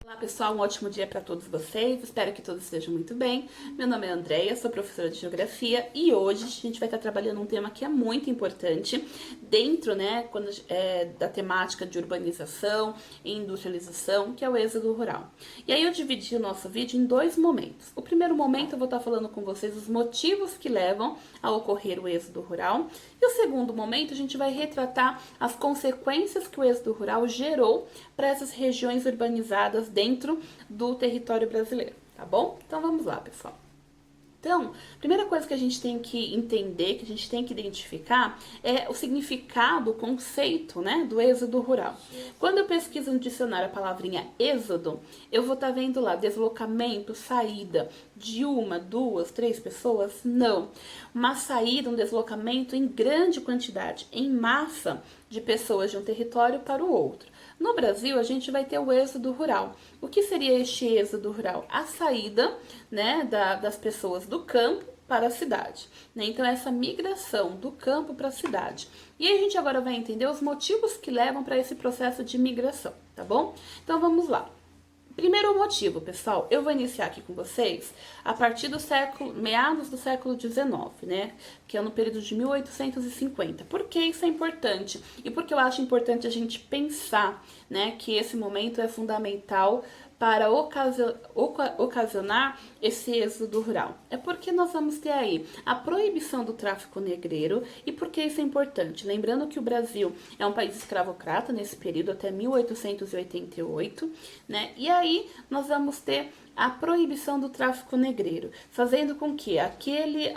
Olá pessoal, um ótimo dia para todos vocês, espero que todos estejam muito bem. Meu nome é Andreia, sou professora de Geografia e hoje a gente vai estar trabalhando um tema que é muito importante dentro da temática de urbanização e industrialização, que é o êxodo rural. E aí eu dividi o nosso vídeo em dois momentos. O primeiro momento eu vou estar falando com vocês os motivos que levam a ocorrer o êxodo rural e o segundo momento a gente vai retratar as consequências que o êxodo rural gerou para essas regiões urbanizadas dentro do território brasileiro, tá bom? Então vamos lá, pessoal. Então, a primeira coisa que a gente tem que entender, que a gente tem que identificar, é o significado, o conceito, do êxodo rural. Quando eu pesquiso no dicionário a palavrinha êxodo, eu vou estar vendo lá deslocamento, saída de uma, duas, três pessoas? Não. Uma saída, um deslocamento em grande quantidade, em massa de pessoas de um território para o outro. No Brasil, a gente vai ter o êxodo rural. O que seria este êxodo rural? A saída, das pessoas do campo para a cidade. Então, essa migração do campo para a cidade. E aí, a gente agora vai entender os motivos que levam para esse processo de migração, tá bom? Então, vamos lá. Primeiro motivo, pessoal, eu vou iniciar aqui com vocês a partir do meados do século XIX, que é no período de 1850. Por que isso é importante? E porque eu acho importante a gente pensar, que esse momento é fundamental para ocasionar esse êxodo rural. É porque nós vamos ter aí a proibição do tráfico negreiro. E por que isso é importante? Lembrando que o Brasil é um país escravocrata nesse período até 1888, E aí nós vamos ter a proibição do tráfico negreiro, fazendo com que aquele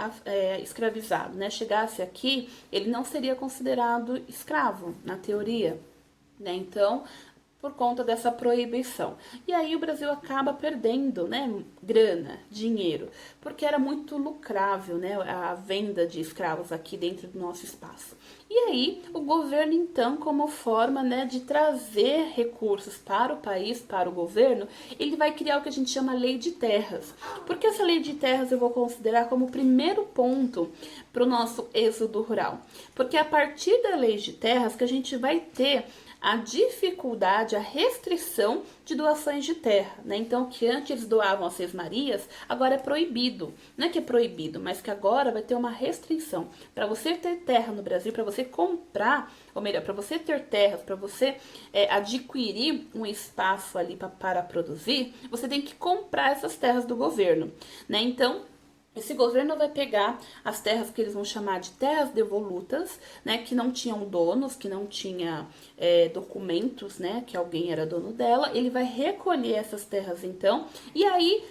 escravizado, chegasse aqui, ele não seria considerado escravo, na teoria, Então, por conta dessa proibição. E aí o Brasil acaba perdendo, grana, dinheiro, porque era muito lucrável, a venda de escravos aqui dentro do nosso espaço. E aí o governo, então, como forma, de trazer recursos para o país, para o governo, ele vai criar o que a gente chama Lei de Terras. Porque essa Lei de Terras eu vou considerar como o primeiro ponto para o nosso êxodo rural. Porque a partir da Lei de Terras que a gente vai ter a dificuldade, a restrição de doações de terra, Então, que antes eles doavam às Seis-Marias, agora é proibido. Não é que é proibido, mas que agora vai ter uma restrição. Para você ter terra no Brasil, para você comprar, ou melhor, para você ter terras, para você adquirir um espaço ali para produzir, você tem que comprar essas terras do governo, Então, esse governo vai pegar as terras que eles vão chamar de terras devolutas, que não tinham donos, que não tinha documentos, que alguém era dono dela. Ele vai recolher essas terras, então, e aí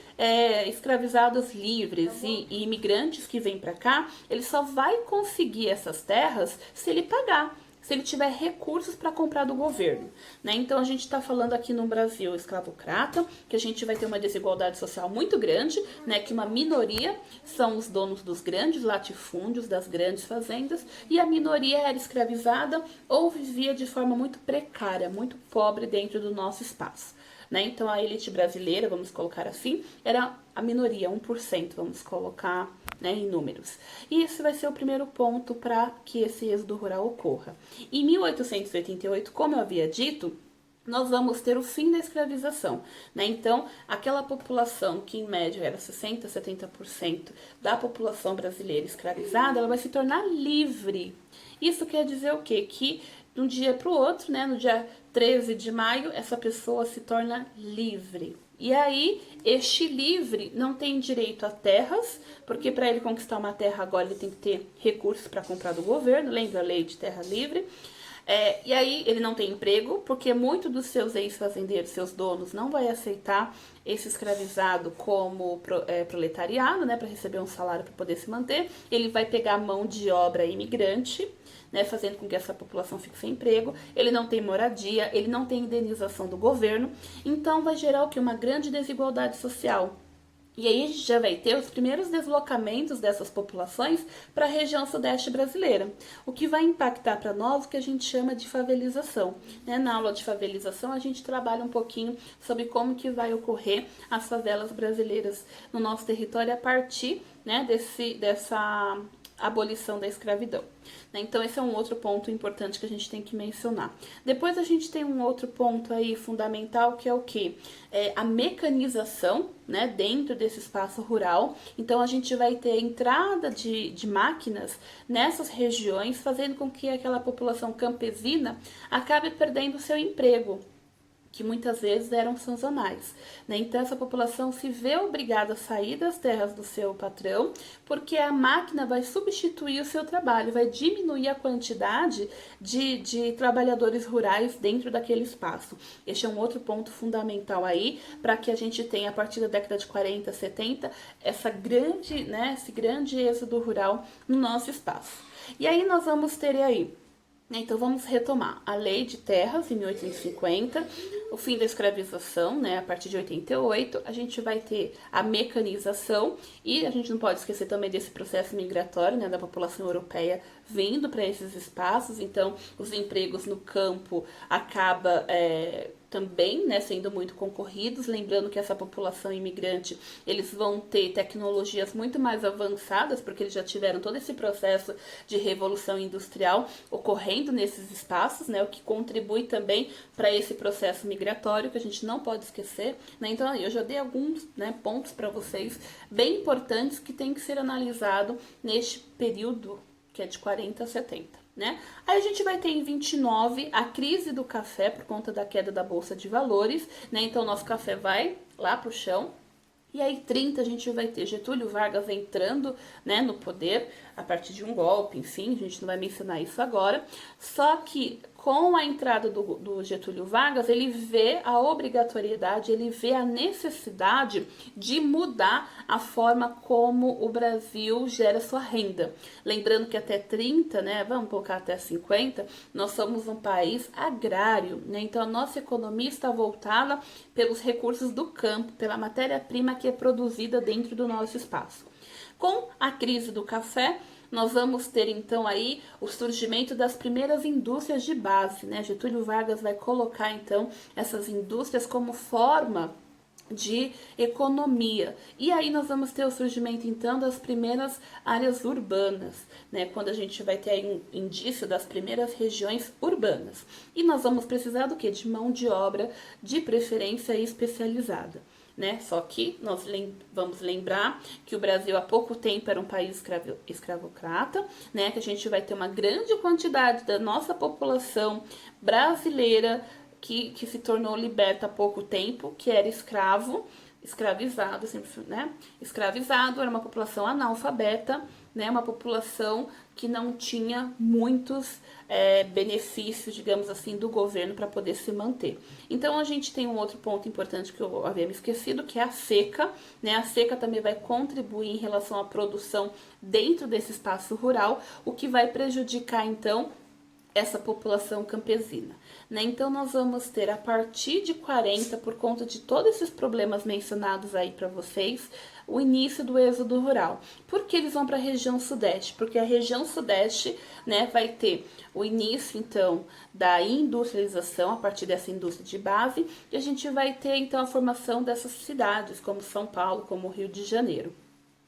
escravizados livres e imigrantes que vêm para cá, ele só vai conseguir essas terras se ele pagar. Se ele tiver recursos para comprar do governo, Então, a gente está falando aqui no Brasil escravocrata, que a gente vai ter uma desigualdade social muito grande, Que uma minoria são os donos dos grandes latifúndios, das grandes fazendas, e a minoria era escravizada ou vivia de forma muito precária, muito pobre dentro do nosso espaço. Então, a elite brasileira, vamos colocar assim, era a minoria, 1%, vamos colocar em números. E esse vai ser o primeiro ponto para que esse êxodo rural ocorra. Em 1888, como eu havia dito, nós vamos ter o fim da escravização, Então, aquela população que em média era 60%, 70% da população brasileira escravizada, ela vai se tornar livre. Isso quer dizer o quê? Que de um dia para o outro, no dia 13 de maio, essa pessoa se torna livre. E aí, este livre não tem direito a terras, porque para ele conquistar uma terra agora ele tem que ter recursos para comprar do governo, lembra a lei de terra livre? E aí ele não tem emprego, porque muitos dos seus ex-fazendeiros, seus donos, não vai aceitar esse escravizado como proletariado, para receber um salário para poder se manter. Ele vai pegar mão de obra imigrante, fazendo com que essa população fique sem emprego. Ele não tem moradia, ele não tem indenização do governo. Então vai gerar o que? Uma grande desigualdade social. E aí a gente já vai ter os primeiros deslocamentos dessas populações para a região sudeste brasileira, o que vai impactar para nós o que a gente chama de favelização. Na aula de favelização a gente trabalha um pouquinho sobre como que vai ocorrer as favelas brasileiras no nosso território a partir dessa abolição da escravidão. Né? Então, esse é um outro ponto importante que a gente tem que mencionar. Depois, a gente tem um outro ponto aí fundamental, que é o quê? A mecanização, né, dentro desse espaço rural. Então, a gente vai ter a entrada de máquinas nessas regiões, fazendo com que aquela população campesina acabe perdendo seu emprego, que muitas vezes eram sazonais. Né? Então, essa população se vê obrigada a sair das terras do seu patrão, porque a máquina vai substituir o seu trabalho, vai diminuir a quantidade de trabalhadores rurais dentro daquele espaço. Este é um outro ponto fundamental aí, para que a gente tenha, a partir da década de 40, 70, esse grande êxodo rural no nosso espaço. E aí nós vamos ter aí, então vamos retomar a Lei de Terras em 1850, o fim da escravização, né, a partir de 88, a gente vai ter a mecanização e a gente não pode esquecer também desse processo migratório, né, da população europeia vindo para esses espaços. Então os empregos no campo acaba também, né, sendo muito concorridos, lembrando que essa população imigrante, eles vão ter tecnologias muito mais avançadas, porque eles já tiveram todo esse processo de revolução industrial ocorrendo nesses espaços, né, o que contribui também para esse processo migratório, que a gente não pode esquecer. Né? Então, eu já dei alguns, né, pontos para vocês bem importantes que tem que ser analisado neste período, que é de 40 a 70. Né? Aí a gente vai ter em 29 a crise do café por conta da queda da Bolsa de Valores, né? Então nosso café vai lá pro chão. E aí 30 a gente vai ter Getúlio Vargas entrando, né, no poder a partir de um golpe, enfim, a gente não vai mencionar isso agora. Só que com a entrada do Getúlio Vargas, ele vê a obrigatoriedade, ele vê a necessidade de mudar a forma como o Brasil gera sua renda. Lembrando que até 30, né, vamos colocar até 50, nós somos um país agrário, né? Então a nossa economia está voltada pelos recursos do campo, pela matéria-prima que é produzida dentro do nosso espaço. Com a crise do café, nós vamos ter então aí o surgimento das primeiras indústrias de base, né? Getúlio Vargas vai colocar então essas indústrias como forma de economia. E aí nós vamos ter o surgimento então das primeiras áreas urbanas, né? Quando a gente vai ter aí um indício das primeiras regiões urbanas. E nós vamos precisar do quê? De mão de obra, de preferência especializada. Né? Só que nós vamos lembrar que o Brasil há pouco tempo era um país escravocrata, né? Que a gente vai ter uma grande quantidade da nossa população brasileira que se tornou liberta há pouco tempo, que era escravizado, sempre, né? Escravizado, era uma população analfabeta, né? Uma população que não tinha muitos benefícios, digamos assim, do governo para poder se manter. Então a gente tem um outro ponto importante que eu havia me esquecido, que é a seca, né? A seca também vai contribuir em relação à produção dentro desse espaço rural, o que vai prejudicar então essa população campesina. Né? Então nós vamos ter a partir de 40, por conta de todos esses problemas mencionados aí para vocês, o início do êxodo rural. Por que eles vão para a região sudeste? Porque a região sudeste, né, vai ter o início então da industrialização a partir dessa indústria de base, e a gente vai ter então a formação dessas cidades como São Paulo, como Rio de Janeiro.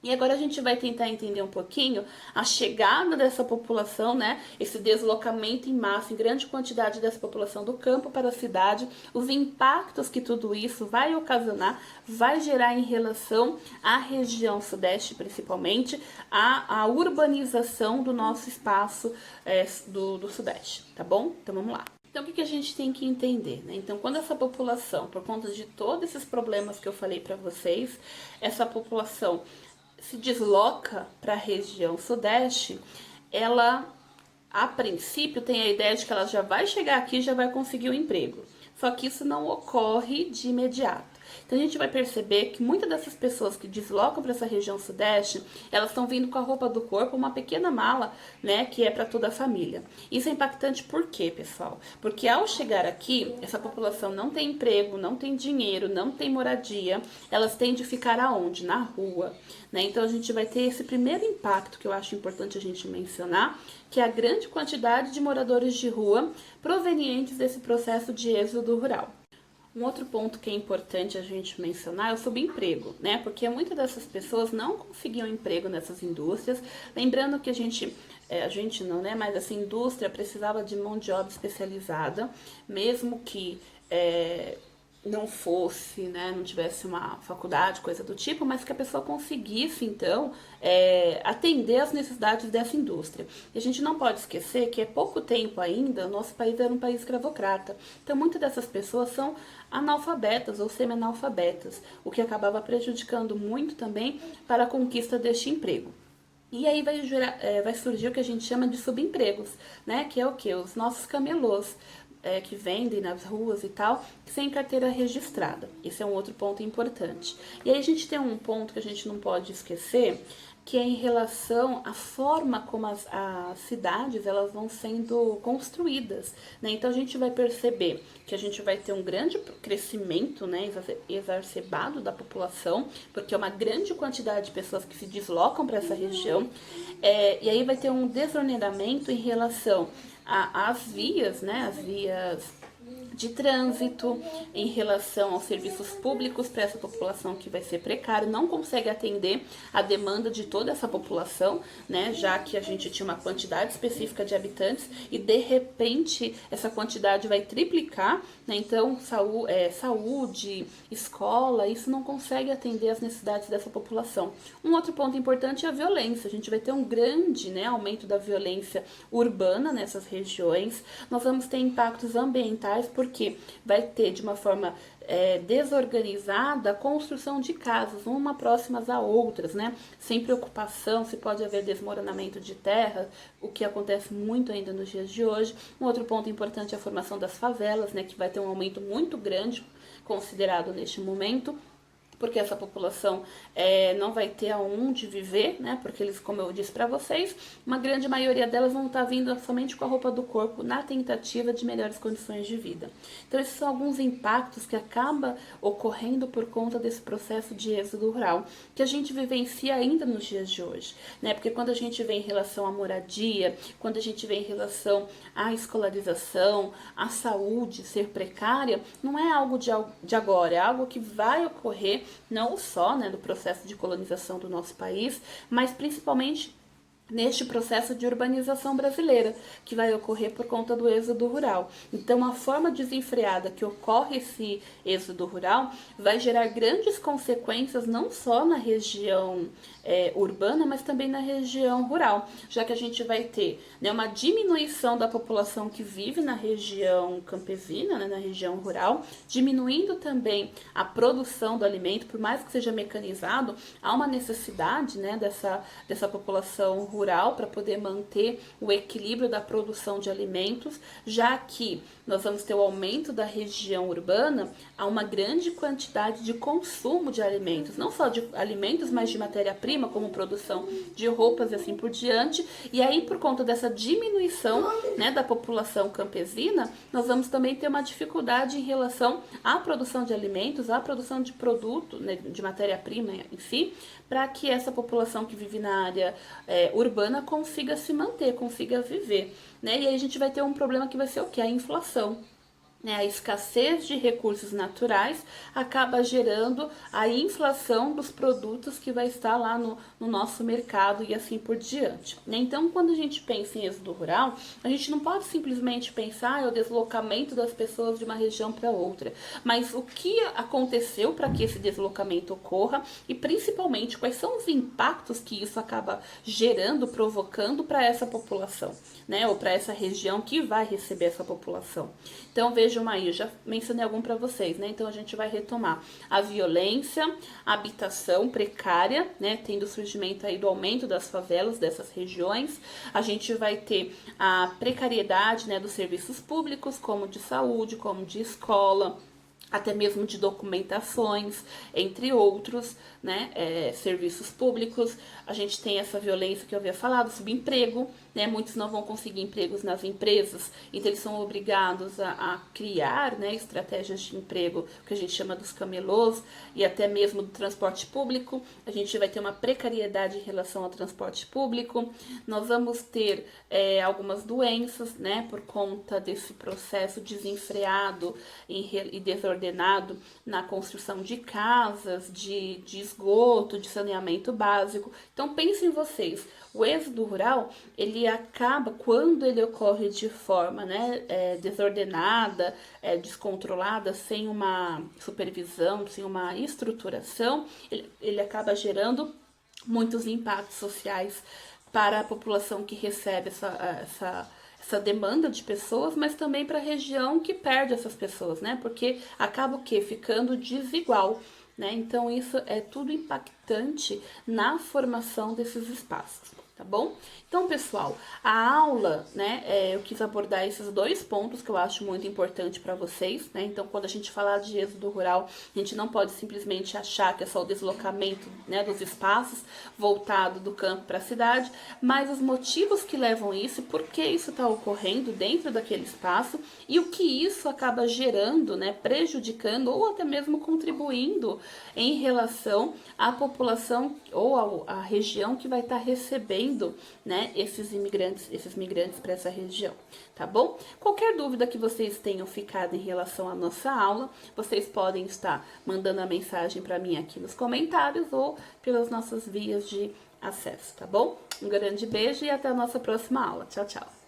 E agora a gente vai tentar entender um pouquinho a chegada dessa população, né? Esse deslocamento em massa, em grande quantidade dessa população do campo para a cidade, os impactos que tudo isso vai ocasionar, vai gerar em relação à região sudeste, principalmente, a urbanização do nosso espaço do sudeste, tá bom? Então vamos lá. Então, o que a gente tem que entender, né? Então, quando essa população, por conta de todos esses problemas que eu falei para vocês, essa população se desloca para a região sudeste, ela, a princípio, tem a ideia de que ela já vai chegar aqui e já vai conseguir um emprego. Só que isso não ocorre de imediato. Então a gente vai perceber que muitas dessas pessoas que deslocam para essa região sudeste, elas estão vindo com a roupa do corpo, uma pequena mala, né, que é para toda a família. Isso é impactante por quê, pessoal? Porque ao chegar aqui, essa população não tem emprego, não tem dinheiro, não tem moradia, elas têm de ficar aonde? Na rua, né? Então a gente vai ter esse primeiro impacto que eu acho importante a gente mencionar, que é a grande quantidade de moradores de rua provenientes desse processo de êxodo rural. Um outro ponto que é importante a gente mencionar é o subemprego, né? Porque muitas dessas pessoas não conseguiam emprego nessas indústrias. Lembrando que a gente não, né? Mas essa indústria precisava de mão de obra especializada, mesmo que não fosse, né, não tivesse uma faculdade, coisa do tipo, mas que a pessoa conseguisse, então, atender às necessidades dessa indústria. E a gente não pode esquecer que há pouco tempo ainda, o nosso país era um país escravocrata. Então, muitas dessas pessoas são analfabetas ou semi-analfabetas, o que acabava prejudicando muito também para a conquista deste emprego. E aí vai surgir o que a gente chama de subempregos, né? Que é o que? Os nossos camelôs, que vendem nas ruas e tal, sem carteira registrada. Esse é um outro ponto importante. E aí a gente tem um ponto que a gente não pode esquecer, que é em relação à forma como as cidades elas vão sendo construídas, né? Então a gente vai perceber que a gente vai ter um grande crescimento, né, exacerbado da população, porque é uma grande quantidade de pessoas que se deslocam para essa região, e aí vai ter um desoneiramento em relação às vias, né, as vias de trânsito, em relação aos serviços públicos para essa população que vai ser precária, não consegue atender a demanda de toda essa população, né, já que a gente tinha uma quantidade específica de habitantes e de repente essa quantidade vai triplicar, né, então saúde, escola, isso não consegue atender as necessidades dessa população. Um outro ponto importante é a violência, a gente vai ter um grande, né, aumento da violência urbana nessas regiões, nós vamos ter impactos ambientais, porque vai ter de uma forma desorganizada a construção de casas, uma próximas a outras, né? Sem preocupação, se pode haver desmoronamento de terra, o que acontece muito ainda nos dias de hoje. Um outro ponto importante é a formação das favelas, né? Que vai ter um aumento muito grande considerado neste momento, porque essa população não vai ter aonde viver, né? Porque eles, como eu disse para vocês, uma grande maioria delas vão estar vindo somente com a roupa do corpo na tentativa de melhores condições de vida. Então esses são alguns impactos que acabam ocorrendo por conta desse processo de êxodo rural, que a gente vivencia ainda nos dias de hoje, né? Porque quando a gente vê em relação à moradia, quando a gente vê em relação à escolarização, à saúde ser precária, não é algo de agora, é algo que vai ocorrer não só, né, do processo de colonização do nosso país, mas principalmente neste processo de urbanização brasileira, que vai ocorrer por conta do êxodo rural. Então, a forma desenfreada que ocorre esse êxodo rural vai gerar grandes consequências não só na região urbana, mas também na região rural, já que a gente vai ter, né, uma diminuição da população que vive na região campesina, né, na região rural, diminuindo também a produção do alimento, por mais que seja mecanizado, há uma necessidade, né, dessa população rural para poder manter o equilíbrio da produção de alimentos, já que nós vamos ter o aumento da região urbana, há uma grande quantidade de consumo de alimentos, não só de alimentos, mas de matéria-prima, como produção de roupas e assim por diante. E aí, por conta dessa diminuição, né, da população campesina, nós vamos também ter uma dificuldade em relação à produção de alimentos, à produção de produto, né, de matéria-prima em si, para que essa população que vive na área urbana consiga se manter, consiga viver, né? E aí a gente vai ter um problema que vai ser o quê? A inflação. Né, a escassez de recursos naturais acaba gerando a inflação dos produtos que vai estar lá no nosso mercado e assim por diante. Né? Então, quando a gente pensa em êxodo rural, a gente não pode simplesmente pensar o deslocamento das pessoas de uma região para outra, mas o que aconteceu para que esse deslocamento ocorra e principalmente quais são os impactos que isso acaba gerando, provocando para essa população, né, ou para essa região que vai receber essa população. Então, vejam aí, eu já mencionei algum para vocês, né? Então, a gente vai retomar a violência, a habitação precária, né? Tendo o surgimento aí do aumento das favelas dessas regiões. A gente vai ter a precariedade, né, dos serviços públicos, como de saúde, como de escola, até mesmo de documentações, entre outros, né, serviços públicos. A gente tem essa violência que eu havia falado, subemprego, né, muitos não vão conseguir empregos nas empresas, então eles são obrigados a criar, né, estratégias de emprego, que a gente chama dos camelôs, e até mesmo do transporte público. A gente vai ter uma precariedade em relação ao transporte público, nós vamos ter algumas doenças, né, por conta desse processo desenfreado e desorganizado desordenado na construção de casas, de esgoto, de saneamento básico. Então pensem vocês, o êxodo rural, ele acaba quando ele ocorre de forma, né, desordenada, descontrolada, sem uma supervisão, sem uma estruturação, ele acaba gerando muitos impactos sociais para a população que recebe essa demanda de pessoas, mas também para a região que perde essas pessoas, né? Porque acaba o quê? Ficando desigual, né? Então isso é tudo impactante na formação desses espaços, tá bom? Então, pessoal, a aula, né, eu quis abordar esses dois pontos que eu acho muito importante para vocês, né? Então, quando a gente falar de êxodo rural, a gente não pode simplesmente achar que é só o deslocamento, né, dos espaços voltado do campo para a cidade, mas os motivos que levam isso, por que isso está ocorrendo dentro daquele espaço e o que isso acaba gerando, né, prejudicando ou até mesmo contribuindo em relação à população ou à região que vai estar recebendo, né, esses migrantes para essa região, tá bom? Qualquer dúvida que vocês tenham ficado em relação à nossa aula, vocês podem estar mandando a mensagem para mim aqui nos comentários ou pelas nossas vias de acesso, tá bom? Um grande beijo e até a nossa próxima aula. Tchau, tchau!